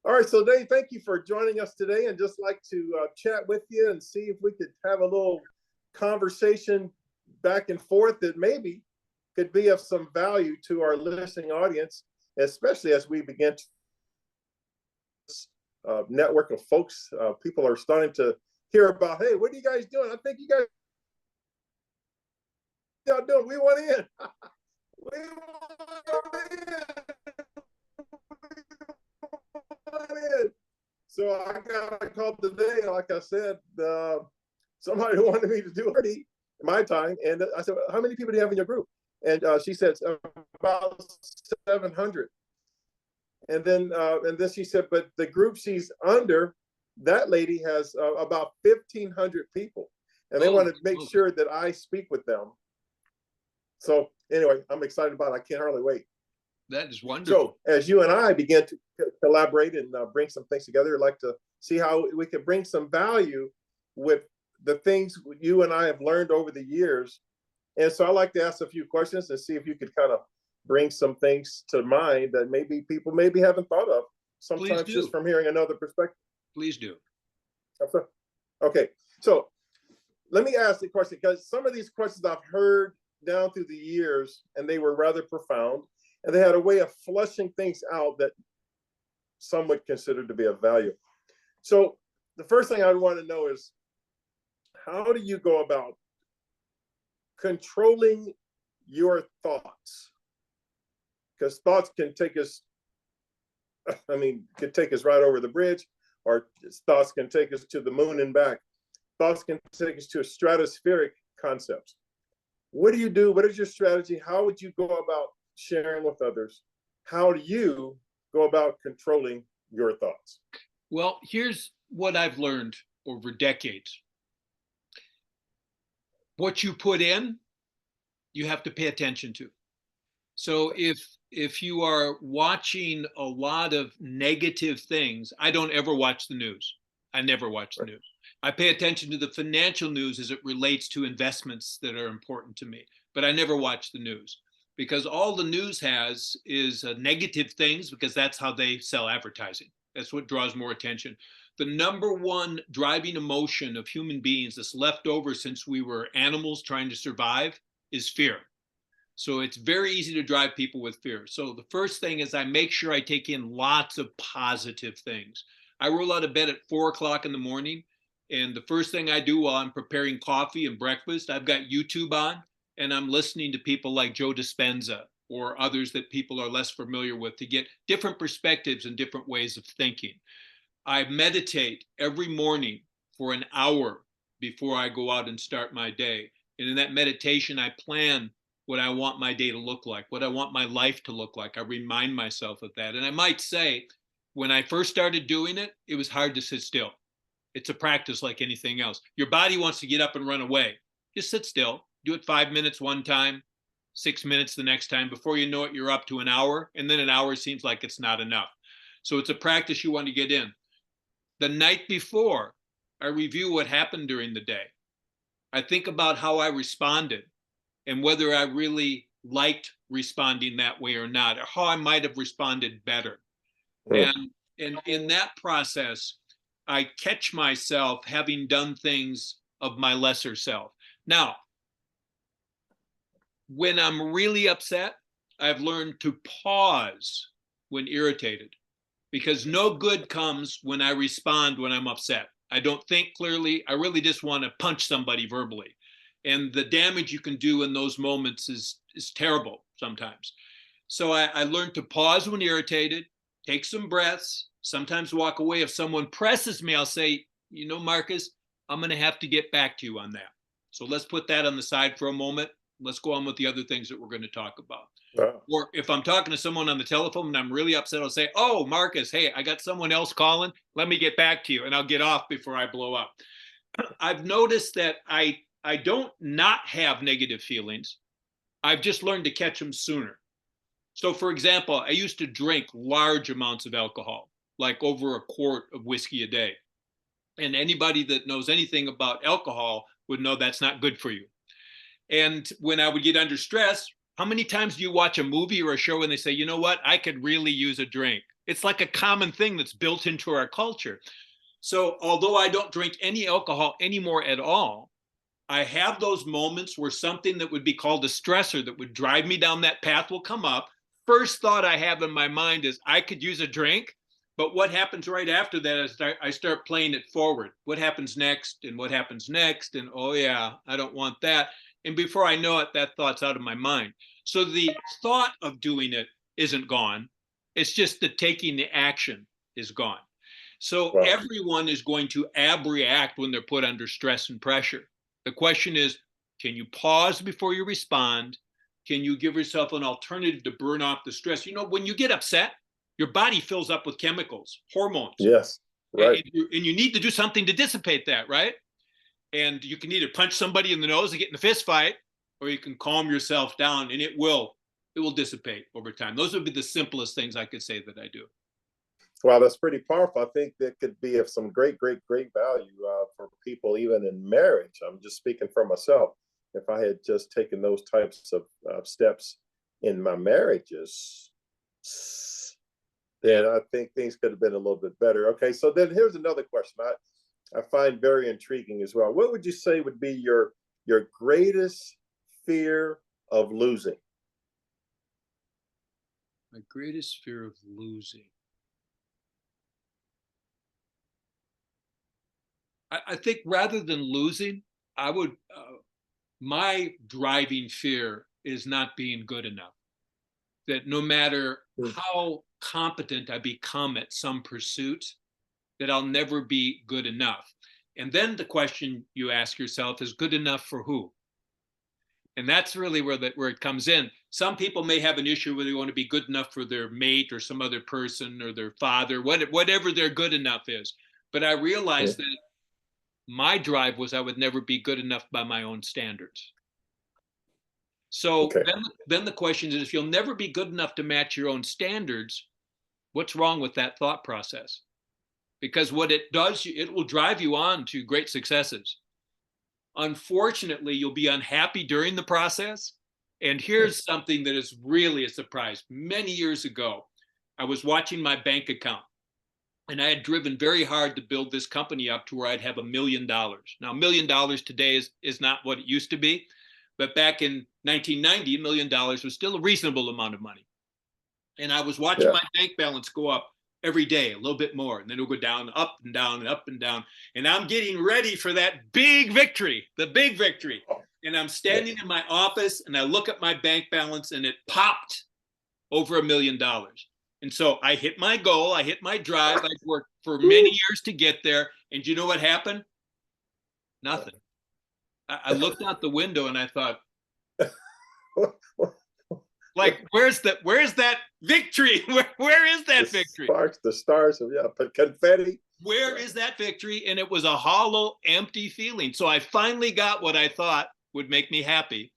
All right, so Dave, thank you for joining us today, and just like to chat with you and see if we could have a little conversation back and forth that maybe could be of some value to our listening audience, especially as we begin to network of folks. People are starting to hear about, hey, what are you guys doing? I think you guys are doing. We want in. We want in. So I got a call today, like I said, somebody wanted me to do it my time. And I said, how many people do you have in your group? And she said, about 700. And then she said, but the group she's under, that lady has about 1,500 people. And they want to make sure that I speak with them. So anyway, I'm excited about it. I can't hardly wait. That is wonderful. So as you and I begin to collaborate and bring some things together, I'd like to see how we can bring some value with the things you and I have learned over the years. And so I'd like to ask a few questions and see if you could kind of bring some things to mind that maybe people maybe haven't thought of, sometimes just from hearing another perspective. Please do. Okay, so let me ask the question, because some of these questions I've heard down through the years, and they were rather profound, and they had a way of flushing things out that some would consider to be of value. So the first thing I want to know is, how do you go about controlling your thoughts? Because thoughts can take us, could take us right over the bridge, or thoughts can take us to the moon and back. Thoughts can take us to a stratospheric concepts. What do you do? What is your strategy? How would you go about sharing with others? How do you go about controlling your thoughts? Well, here's what I've learned over decades. What you put in, you have to pay attention to. So if you are watching a lot of negative things, I don't ever watch the news. I never watch the news. I pay attention to the financial news as it relates to investments that are important to me, but I never watch the news, because all the news has is negative things, because that's how they sell advertising. That's what draws more attention. The number one driving emotion of human beings that's left over since we were animals trying to survive is fear. So it's very easy to drive people with fear. So the first thing is I make sure I take in lots of positive things. I roll out of bed at 4 o'clock in the morning, and the first thing I do while I'm preparing coffee and breakfast, I've got YouTube on, and I'm listening to people like Joe Dispenza or others that people are less familiar with, to get different perspectives and different ways of thinking. I meditate every morning for an hour before I go out and start my day. And in that meditation, I plan what I want my day to look like, what I want my life to look like. I remind myself of that. And I might say, when I first started doing it, it was hard to sit still. It's a practice like anything else. Your body wants to get up and run away. Just sit still. Do it 5 minutes one time, 6 minutes the next time. Before you know it, you're up to an hour. And then an hour seems like it's not enough. So it's a practice you want to get in. The night before, I review what happened during the day. I think about how I responded and whether I really liked responding that way or not, or how I might have responded better. And in that process, I catch myself having done things of my lesser self. Now, when I'm really upset, I've learned to pause when irritated, because no good comes when I respond when I'm upset. I don't think clearly. I really just want to punch somebody verbally. And the damage you can do in those moments is terrible sometimes. So I learned to pause when irritated, take some breaths, sometimes walk away. If someone presses me, I'll say, you know, Marcus, I'm going to have to get back to you on that. So let's put that on the side for a moment. Let's go on with the other things that we're going to talk about. Or if I'm talking to someone on the telephone and I'm really upset, I'll say, oh, Marcus, hey, I got someone else calling. Let me get back to you. And I'll get off before I blow up. I've noticed that I don't not have negative feelings. I've just learned to catch them sooner. So for example, I used to drink large amounts of alcohol, like over a quart of whiskey a day. And anybody that knows anything about alcohol would know that's not good for you. And when I would get under stress, How many times do you watch a movie or a show and they say, you know what, I could really use a drink? It's like a common thing that's built into our culture. So although I don't drink any alcohol anymore at all, I have those moments where something that would be called a stressor that would drive me down that path will come up. First thought I have in my mind is I could use a drink, but what happens right after that is I start playing it forward. What happens next and what happens next? And oh yeah, I don't want that. And before I know it, that thought's out of my mind. So the thought of doing it isn't gone. It's just that taking the action is gone. So Wow. everyone is going to abreact when they're put under stress and pressure. The question is, can you pause before you respond? Can you give yourself an alternative to burn off the stress? You know, when you get upset, your body fills up with chemicals, hormones. Yes, right. And you need to do something to dissipate that, right? And you can either punch somebody in the nose and get in a fist fight, or you can calm yourself down, and it will dissipate over time. Those would be the simplest things I could say that I do. Wow, that's pretty powerful. I think that could be of some great, great, great value for people, even in marriage. I'm just speaking for myself. If I had just taken those types of steps in my marriages, then I think things could have been a little bit better. Okay, so then here's another question I find very intriguing as well. What would you say would be your greatest fear of losing? My greatest fear of losing. I think rather than losing, I would, my driving fear is not being good enough. That no matter how competent I become at some pursuit, that I'll never be good enough. And then the question you ask yourself is, good enough for who? And that's really where it comes in. Some people may have an issue where they want to be good enough for their mate or some other person or their father, whatever their good enough is. But I realized that my drive was I would never be good enough by my own standards. So then the question is, if you'll never be good enough to match your own standards, what's wrong with that thought process? Because what it does, it will drive you on to great successes. Unfortunately, you'll be unhappy during the process. And here's something that is really a surprise. Many years ago, I was watching my bank account, and I had driven very hard to build this company up to where I'd have $1 million. Now, $1 million today is not what it used to be. But back in 1990, $1 million was still a reasonable amount of money. And I was watching my bank balance go up every day, a little bit more. And then it'll go down, up and down, and up and down. And I'm getting ready for that big victory, the big victory. And I'm standing in my office, and I look at my bank balance, and it popped over $1 million. And so I hit my goal. I hit my drive. I'd worked for many years to get there. And you know what happened? Nothing. I looked out the window and I thought, like, where's that victory? Where is that victory? Sparks, the stars of confetti. Where is that victory? And it was a hollow, empty feeling. So I finally got what I thought would make me happy.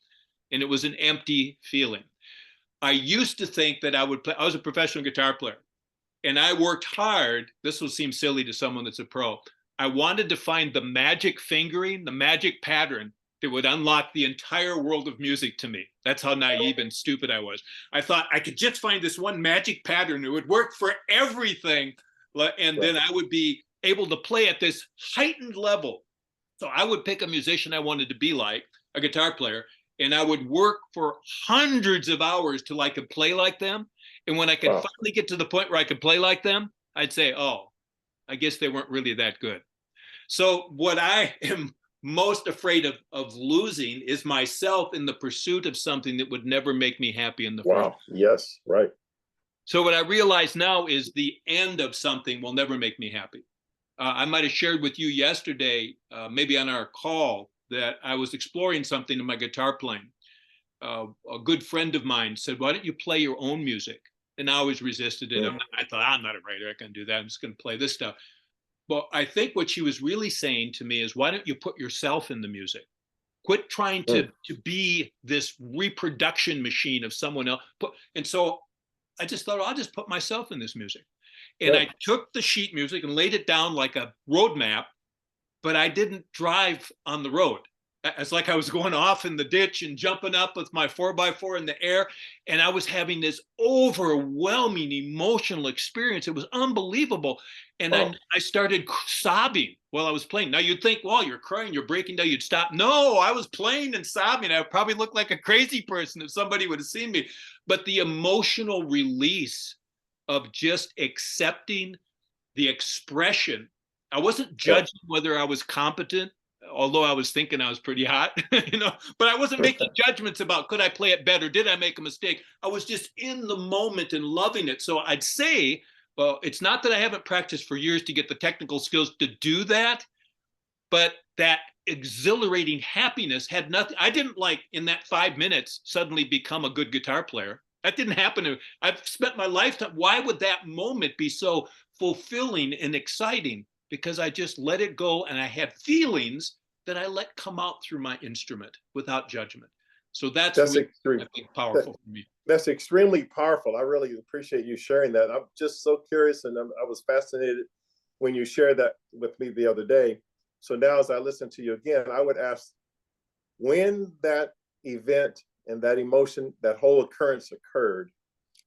And it was an empty feeling. I used to think that I would play. I was a professional guitar player, and I worked hard. This will seem silly to someone that's a pro. I wanted to find the magic fingering, the magic pattern that would unlock the entire world of music to me. That's how naive and stupid I was. I thought I could just find this one magic pattern. It would work for everything. And then I would be able to play at this heightened level. So I would pick a musician I wanted to be like, a guitar player, and I would work for hundreds of hours till I could play like them. And when I could finally get to the point where I could play like them, I'd say, oh, I guess they weren't really that good. So what I am most afraid of losing is myself in the pursuit of something that would never make me happy in the first. Yes, right. So what I realize now is the end of something will never make me happy. I might have shared with you yesterday, maybe on our call, that I was exploring something in my guitar playing. A good friend of mine said, why don't you play your own music? And I always resisted it. I thought, I'm not a writer. I can't do that. I'm just going to play this stuff. But I think what she was really saying to me is, why don't you put yourself in the music? Quit trying to be this reproduction machine of someone else. And so I just thought, I'll just put myself in this music. And I took the sheet music and laid it down like a road map, but I didn't drive on the road. It's like I was going off in the ditch and jumping up with my 4x4 in the air. And I was having this overwhelming emotional experience. It was unbelievable. And Wow. I started sobbing while I was playing. Now you'd think, well, you're crying, you're breaking down, you'd stop. No, I was playing and sobbing. I probably looked like a crazy person if somebody would have seen me. But the emotional release of just accepting the expression. I wasn't Yeah. judging whether I was competent, although I was thinking I was pretty hot, but I wasn't making judgments about could I play it better? Did I make a mistake? I was just in the moment and loving it. So I'd say, well, it's not that I haven't practiced for years to get the technical skills to do that, but that exhilarating happiness had nothing. I didn't like in that 5 minutes suddenly become a good guitar player. That didn't happen. I've spent my lifetime. Why would that moment be so fulfilling and exciting? Because I just let it go and I had feelings that I let come out through my instrument without judgment. So that's really, I think, powerful for me. That's extremely powerful. I really appreciate you sharing that. I'm just so curious, and I was fascinated when you shared that with me the other day. So now, as I listen to you again, I would ask when that event and that emotion, that whole occurrence occurred,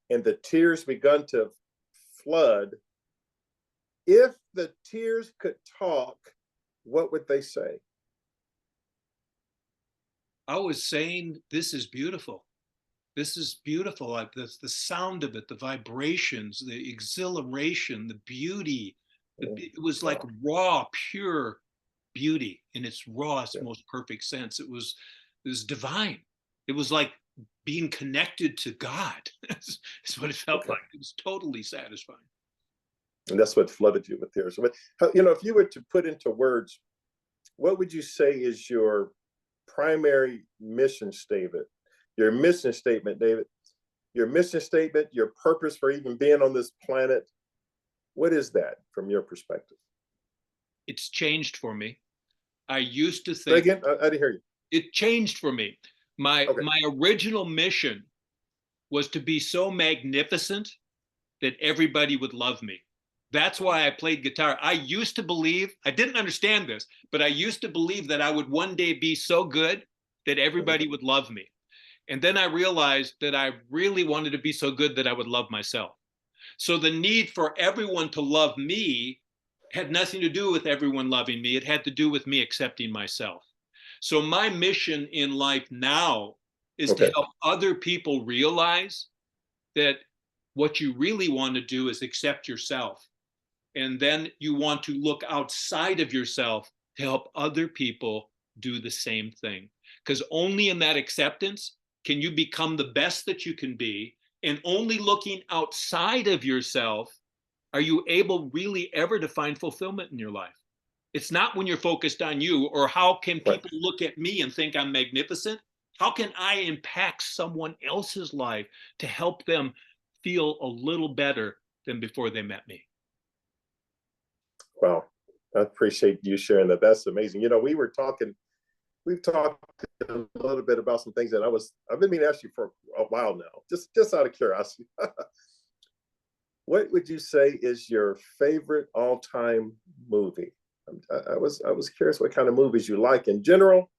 and the tears begun to flood. If the tears could talk, what would they say? I was saying, this is beautiful. This is beautiful. Like the sound of it, the vibrations, the exhilaration, the beauty. It was like raw, pure beauty in its rawest, most perfect sense. It was divine. It was like being connected to God. That's what it felt like. It was totally satisfying. And that's what flooded you with tears. But, if you were to put into words, what would you say is your primary mission statement? Your mission statement, David. Your mission statement, your purpose for even being on this planet. What is that from your perspective? It's changed for me. I used to Say think. again, I didn't hear you. It changed for me. My original mission was to be so magnificent that everybody would love me. That's why I played guitar. I used to believe, I didn't understand this, but I used to believe that I would one day be so good that everybody would love me. And then I realized that I really wanted to be so good that I would love myself. So the need for everyone to love me had nothing to do with everyone loving me. It had to do with me accepting myself. So my mission in life now is to help other people realize that what you really want to do is accept yourself. And then you want to look outside of yourself to help other people do the same thing. Because only in that acceptance can you become the best that you can be. And only looking outside of yourself are you able really ever to find fulfillment in your life. It's not when you're focused on you or how can people look at me and think I'm magnificent. How can I impact someone else's life to help them feel a little better than before they met me? Wow. I appreciate you sharing that. That's amazing. We've talked a little bit about some things that I've been meaning to ask you for a while now, just out of curiosity. What would you say is your favorite all-time movie? I was curious what kind of movies you like in general,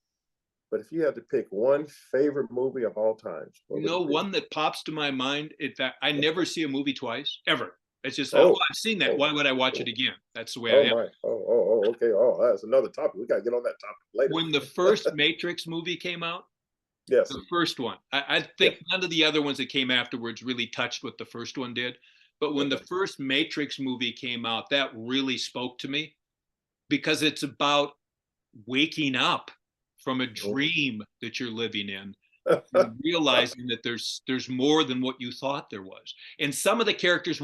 but if you had to pick one favorite movie of all time, one that pops to my mind. In fact, I never see a movie twice, ever. It's just, I've seen that. Why would I watch it again? That's the way I am. Okay. That's another topic. We got to get on that topic later. When the first Matrix movie came out, yes, the first one, I think none of the other ones that came afterwards really touched what the first one did. But when the first Matrix movie came out, that really spoke to me because it's about waking up from a dream that you're living in and realizing that there's more than what you thought there was. And some of the characters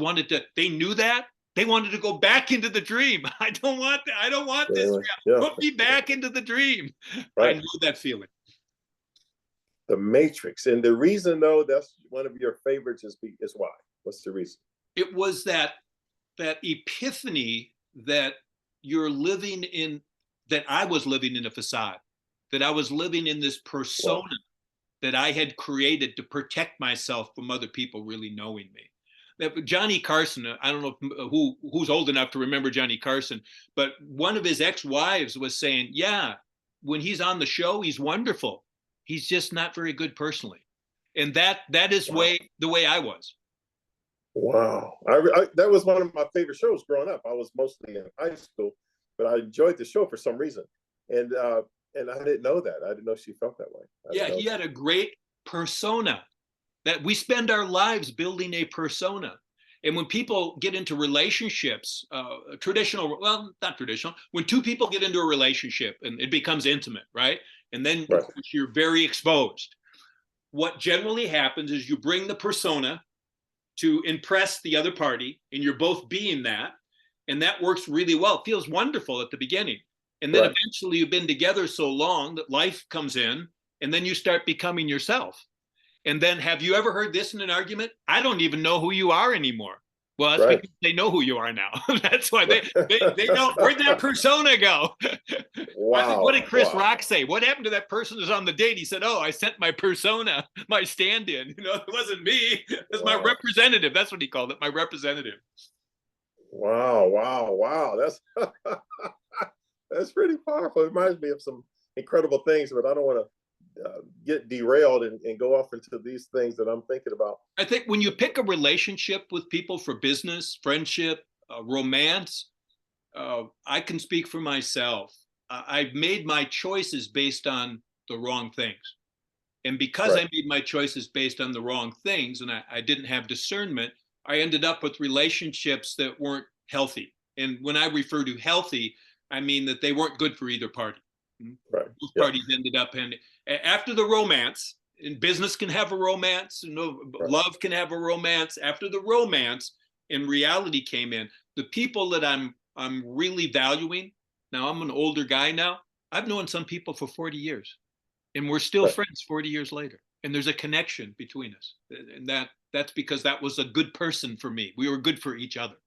they knew that. They wanted to go back into the dream. I don't want that. I don't want this. Put me back into the dream. I know that feeling. The Matrix. And the reason, though, that's one of your favorites is why? What's the reason? It was that epiphany that you're living in, that I was living in a facade, that I was living in this persona that I had created to protect myself from other people really knowing me. That Johnny Carson, I don't know who's old enough to remember Johnny Carson, but one of his ex-wives was saying, yeah, when he's on the show, he's wonderful. He's just not very good personally. And that is Wow. the way I was. Wow. That was one of my favorite shows growing up. I was mostly in high school, but I enjoyed the show for some reason. And I didn't know that. I didn't know she felt that way. Yeah, he had a great persona that we spend our lives building a persona. And when people get into relationships, traditional, well, not traditional, when two people get into a relationship and it becomes intimate, right? And then Right. you're very exposed. What generally happens is you bring the persona to impress the other party, and you're both being that. And that works really well. It feels wonderful at the beginning. And then Right. eventually you've been together so long that life comes in, and then you start becoming yourself. And then, have you ever heard this in an argument? I don't even know who you are anymore. Well, that's Right. because they know who you are now. That's why they don't. Where'd that persona go? Wow. I think, what did Chris Wow. Rock say? What happened to that person who's on the date? He said, "Oh, I sent my persona, my stand-in. You know, it wasn't me. It was my representative." That's what he called it, my representative. Wow. Wow. Wow. That's that's pretty powerful. It reminds me of some incredible things, but I don't want to get derailed and go off into these things that I'm thinking about. I think when you pick a relationship with people for business, friendship, romance, I can speak for myself. I've made my choices based on the wrong things. And because Right. I made my choices based on the wrong things and I didn't have discernment, I ended up with relationships that weren't healthy. And when I refer to healthy, I mean that they weren't good for either party. Right. Both Yeah. parties ended up in, after the romance, and business can have a romance, and Right. love can have a romance. After the romance and reality came in, the people that I'm really valuing, now I'm an older guy now, I've known some people for 40 years, and we're still Right. friends 40 years later. And there's a connection between us. And that's because that was a good person for me. We were good for each other.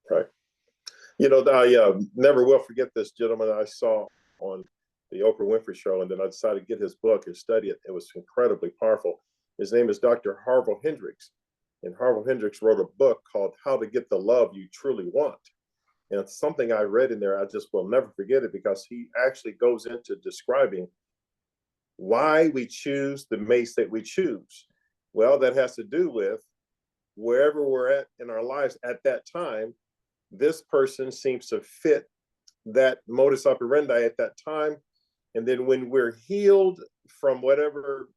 Right. You know, I never will forget this gentleman I saw on the Oprah Winfrey Show, and then I decided to get his book and study it. It was incredibly powerful. His name is Dr. Harvel Hendricks, and Harvel Hendricks wrote a book called How to Get the Love You Truly Want. And it's something I read in there. I just will never forget it because he actually goes into describing why we choose the mates that we choose. Well, that has to do with wherever we're at in our lives at that time. This person seems to fit that modus operandi at that time. And then when we're healed from whatever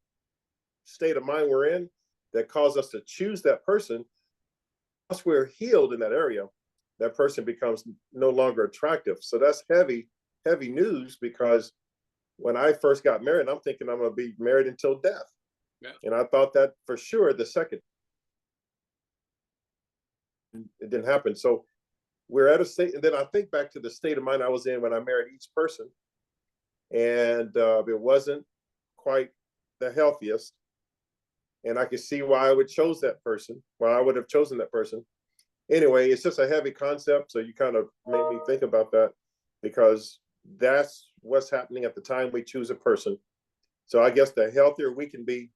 state of mind we're in that caused us to choose that person, once we're healed in that area, that person becomes no longer attractive. So that's heavy news, because when I first got married, I'm thinking I'm going to be married until death. Yeah. And I thought that for sure the second. It didn't happen. So we're at a state, and then I think back to the state of mind I was in when I married each person, and it wasn't quite the healthiest. And I could see why I would chose that person, why I would have chosen that person. Anyway, it's just a heavy concept, so you kind of made me think about that, because that's what's happening at the time we choose a person. So I guess the healthier we can be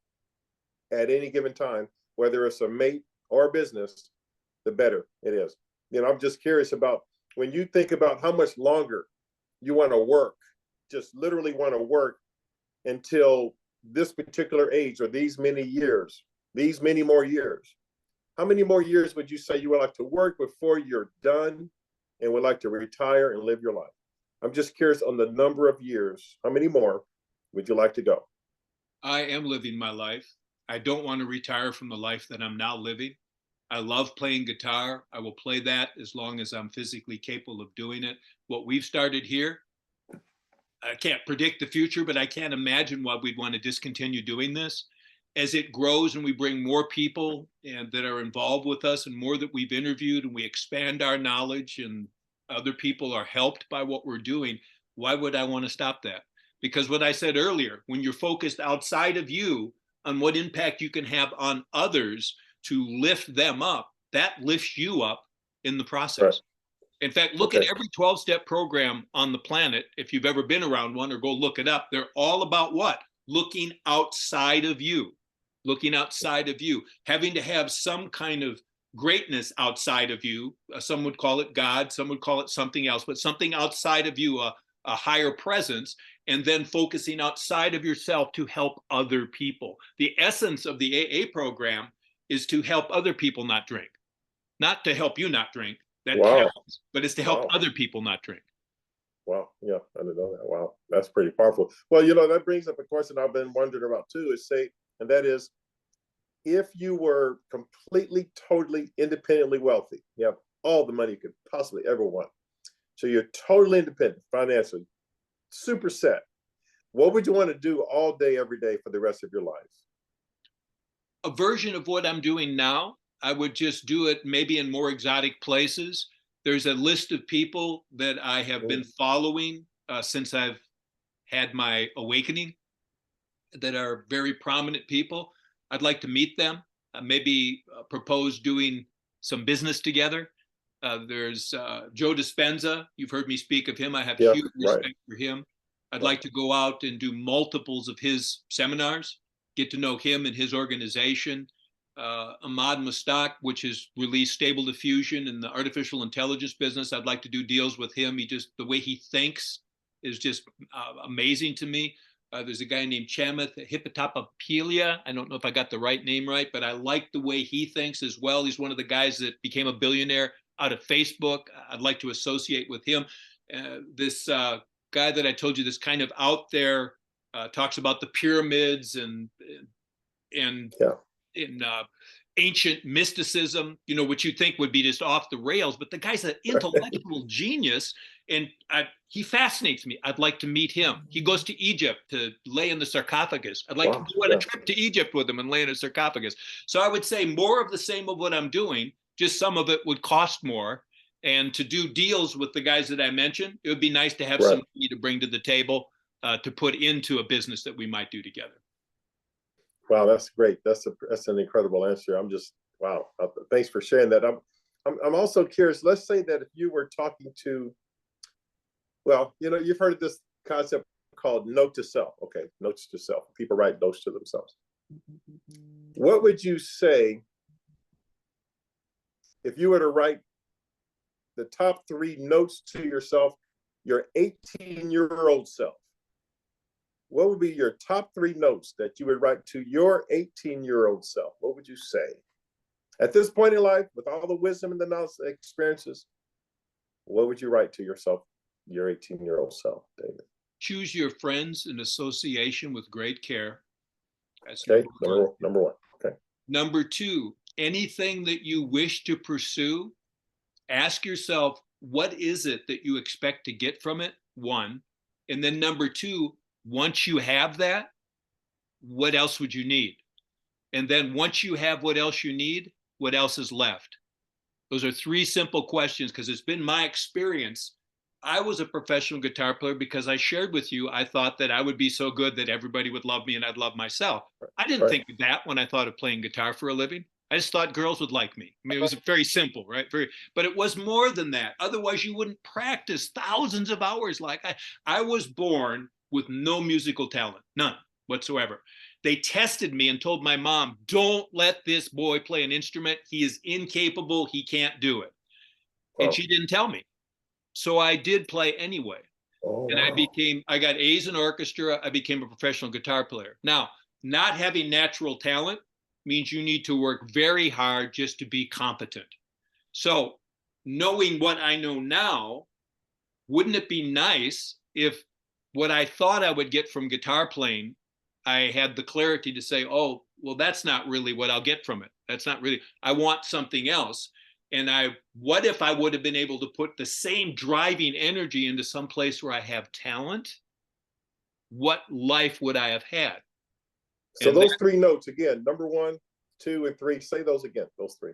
at any given time, whether it's a mate or a business, the better it is. You know, I'm just curious about when you think about how much longer you want to work, just literally want to work until this particular age, or these many years, these many more years. How many more years would you say you would like to work before you're done and would like to retire and live your life? I'm just curious on the number of years. How many more would you like to go? I am living my life. I don't want to retire from the life that I'm now living. I love playing guitar. I will play that as long as I'm physically capable of doing it. What we've started here, I can't predict the future, but I can't imagine why we'd want to discontinue doing this. As it grows and we bring more people and that are involved with us, and more that we've interviewed, and we expand our knowledge and other people are helped by what we're doing, why would I want to stop that? Because what I said earlier, when you're focused outside of you on what impact you can have on others to lift them up, that lifts you up in the process. Right. In fact, look at every 12-step program on the planet. If you've ever been around one, or go look it up, they're all about what? Looking outside of you, looking outside of you, having to have some kind of greatness outside of you. Some would call it God, some would call it something else, but something outside of you, a higher presence. and then focusing outside of yourself to help other people. The essence of the AA program is to help other people not drink, not to help you not drink. That Wow. counts, but it's to help Wow. other people not drink. Wow. Yeah, I didn't know that. Wow. That's pretty powerful. Well, you know, that brings up a question I've been wondering about too, is say, and that is, if you were completely, totally, independently wealthy, you have all the money you could possibly ever want. So you're totally independent financially, super set. What would you want to do all day, every day for the rest of your life? A version of what I'm doing now. I would just do it maybe in more exotic places. There's a list of people that I have been following since I've had my awakening that are very prominent people. I'd like to meet them, maybe propose doing some business together. There's Joe Dispenza. You've heard me speak of him. I have huge respect for him. I'd like to go out and do multiples of his seminars, get to know him and his organization. Ahmad Mustaq, which has released Stable Diffusion in the artificial intelligence business. I'd like to do deals with him. The way he thinks is just amazing to me. There's a guy named Chamath Hippotopopelia. I don't know if I got the right name right, but I like the way he thinks as well. He's one of the guys that became a billionaire out of Facebook. I'd like to associate with him. This guy that I told you, this kind of out there, talks about the pyramids and in ancient mysticism, you know, which you think would be just off the rails, but the guy's an intellectual genius, and he fascinates me. I'd like to meet him. He goes to Egypt to lay in the sarcophagus. I'd like to go on a trip to Egypt with him and lay in a sarcophagus. So I would say more of the same of what I'm doing, just some of it would cost more. And to do deals with the guys that I mentioned, it would be nice to have some money to bring to the table to put into a business that we might do together. Wow, that's great. That's an incredible answer. I'm just, wow. Thanks for sharing that. I'm also curious. Let's say that if you were talking to, well, you know, you've heard of this concept called note to self. Okay, notes to self. People write notes to themselves. What would you say if you were to write the top 3 notes to yourself, your 18-year-old self? What would be your top 3 notes that you would write to your 18-year-old self? What would you say? At this point in life, with all the wisdom and the knowledge experiences, what would you write to yourself, your 18-year-old self, David? Choose your friends in association with great care. That's number one. Okay. Number 2, anything that you wish to pursue, ask yourself, what is it that you expect to get from it? 1. And then number 2, once you have that, what else would you need? And then once you have what else you need, what else is left? Those are 3 simple questions, because it's been my experience. I was a professional guitar player because I shared with you, I thought that I would be so good that everybody would love me and I'd love myself. I didn't think of that when I thought of playing guitar for a living. I just thought girls would like me. I mean, it was very simple, right? But it was more than that. Otherwise, you wouldn't practice thousands of hours. Like I was born with no musical talent, none whatsoever. They tested me and told my mom, don't let this boy play an instrument. He is incapable. He can't do it. And she didn't tell me. So I did play anyway. And I got A's in orchestra. I became a professional guitar player. Now, not having natural talent means you need to work very hard just to be competent. So knowing what I know now, wouldn't it be nice if what I thought I would get from guitar playing, I had the clarity to say, oh, well, that's not really what I'll get from it. That's not really, I want something else. And what if I would have been able to put the same driving energy into some place where I have talent? What life would I have had? So those 3 notes again, number 1, 2, and 3, say those again, those 3.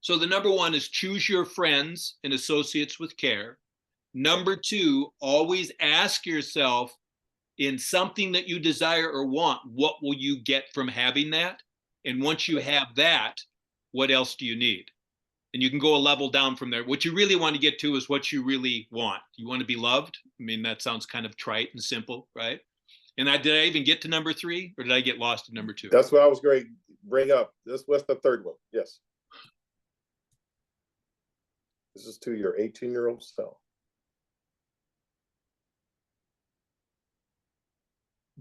So the number 1 is choose your friends and associates with care. Number 2, always ask yourself, in something that you desire or want, what will you get from having that? And once you have that, what else do you need? And you can go a level down from there. What you really want to get to is what you really want. You want to be loved? I mean, that sounds kind of trite and simple, right? And did I even get to number 3, or did I get lost at number 2? That's what I was going to bring up. What's the 3rd one? Yes. This is to your 18-year-old self.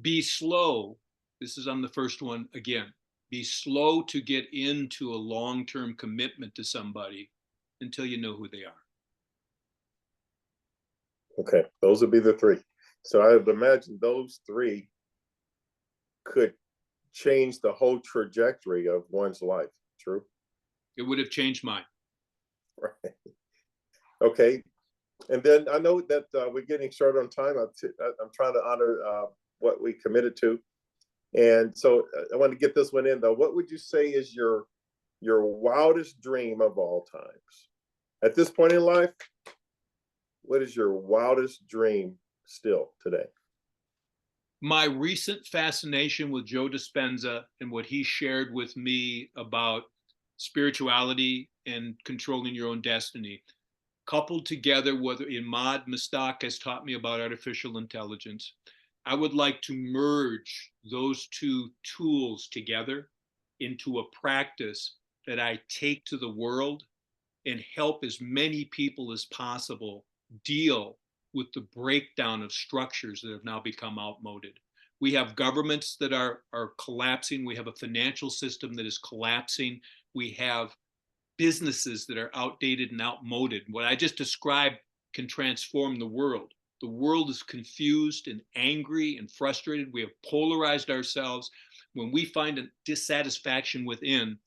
Be slow. This is on the first one again. Be slow to get into a long-term commitment to somebody until you know who they are. Okay, those would be the three. So I would imagine those three could change the whole trajectory of one's life. True? It would have changed mine. Right. Okay. And then I know that we're getting short on time. I'm trying to honor what we committed to. And so I want to get this one in, though. What would you say is your wildest dream of all times? At this point in life, what is your wildest dream still today? My recent fascination with Joe Dispenza and what he shared with me about spirituality and controlling your own destiny, coupled together with Imad Mustaq has taught me about artificial intelligence. I would like to merge those two tools together into a practice that I take to the world and help as many people as possible deal with the breakdown of structures that have now become outmoded. We have governments that are collapsing. We have a financial system that is collapsing. We have businesses that are outdated and outmoded. What I just described can transform the world. The world is confused and angry and frustrated. We have polarized ourselves. When we find a dissatisfaction within,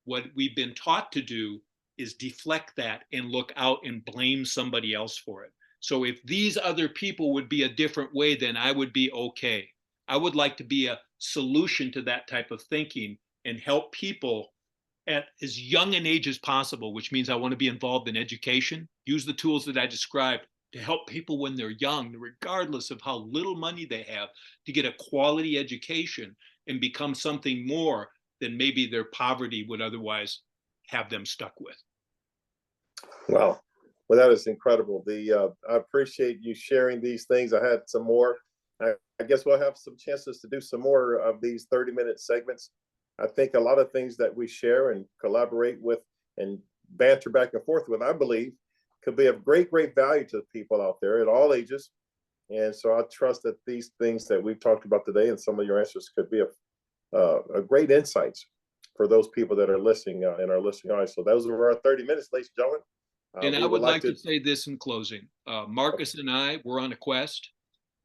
what we've been taught to do is deflect that and look out and blame somebody else for it. So if these other people would be a different way, then I would be okay. I would like to be a solution to that type of thinking and help people at as young an age as possible, which means I want to be involved in education, use the tools that I described to help people when they're young, regardless of how little money they have, to get a quality education and become something more than maybe their poverty would otherwise have them stuck with. Wow. Well, that is incredible. I appreciate you sharing these things. I had some more. I guess we'll have some chances to do some more of these 30-minute segments. I think a lot of things that we share and collaborate with and banter back and forth with, I believe, could be of great, great value to people out there at all ages. And so I trust that these things that we've talked about today and some of your answers could be a great insights for those people that are listening in our listening audience. So those were our 30 minutes, ladies and gentlemen. And I would like to say this in closing. Marcus and I, we're on a quest.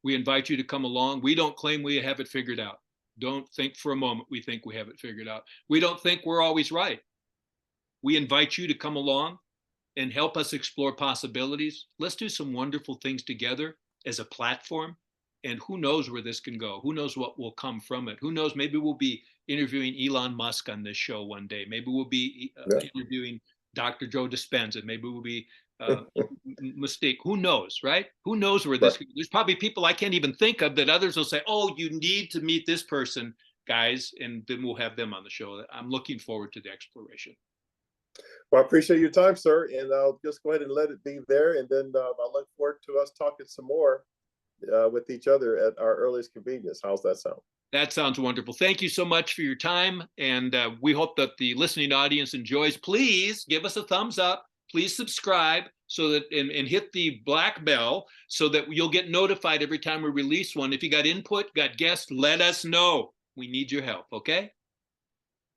We invite you to come along. We don't claim we have it figured out. Don't think for a moment we think we have it figured out. We don't think we're always right. We invite you to come along and help us explore possibilities. Let's do some wonderful things together as a platform. And who knows where this can go? Who knows what will come from it? Who knows? Maybe we'll be interviewing Elon Musk on this show one day. Maybe we'll be interviewing Dr. Joe Dispenza. Maybe we'll be Mistake. Who knows, right? Who knows where this? There's probably people I can't even think of that others will say, "Oh, you need to meet this person, guys," and then we'll have them on the show. I'm looking forward to the exploration. Well, I appreciate your time, sir, and I'll just go ahead and let it be there, and then I look forward to us talking some more with each other at our earliest convenience. How's that sound? That sounds wonderful. Thank you so much for your time, and we hope that the listening audience enjoys. Please give us a thumbs up. Please subscribe so that and hit the black bell so that you'll get notified every time we release one. If you got input, got guests, let us know. We need your help, okay?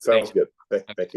Sounds good. Thank you.